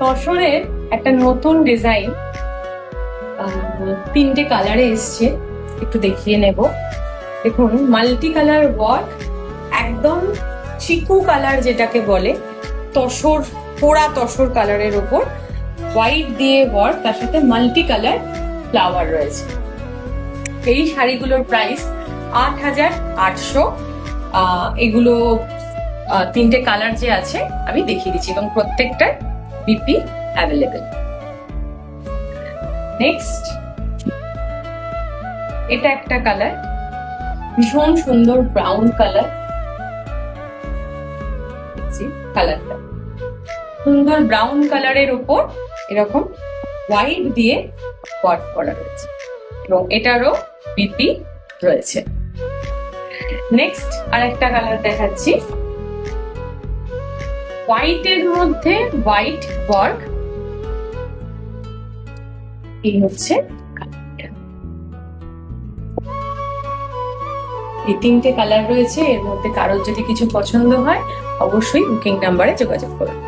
তসরের একটা নতুন ডিজাইন 3টে কালারে এসছে, একটু দেখিয়ে নেব। দেখুন, মাল্টি কালার ওয়ার্ক, একদম চিকু কালার যেটাকে বলে, তসর, পোড়া তসর কালারের ওপর হোয়াইট দিয়ে ওয়ার্ক, তার সাথে মাল্টি কালার ফ্লাওয়ার রয়েছে। এই শাড়িগুলোর প্রাইস 8,800। এগুলো 3টে কালার যে আছে আমি দেখিয়ে দিচ্ছি, এবং প্রত্যেকটার বিপি অ্যাভেলেবেল। নেক্সট, এটা একটা কালার, ভীষণ সুন্দর ব্রাউন কালার। কালারটা সুন্দর ব্রাউন কালারের উপর এরকম হোয়াইট দিয়ে ওয়ার্ক করা রয়েছে, এবং এটারও বিপি রয়েছে। নেক্সট আরেকটা কালার দেখাচ্ছি, হোয়াইটের মধ্যে হোয়াইট ওয়ার্ক। এই হচ্ছে এই 3টে কালার রয়েছে। এর মধ্যে কারোর যদি কিছু পছন্দ হয় অবশ্যই বুকিং নাম্বারে যোগাযোগ করুন।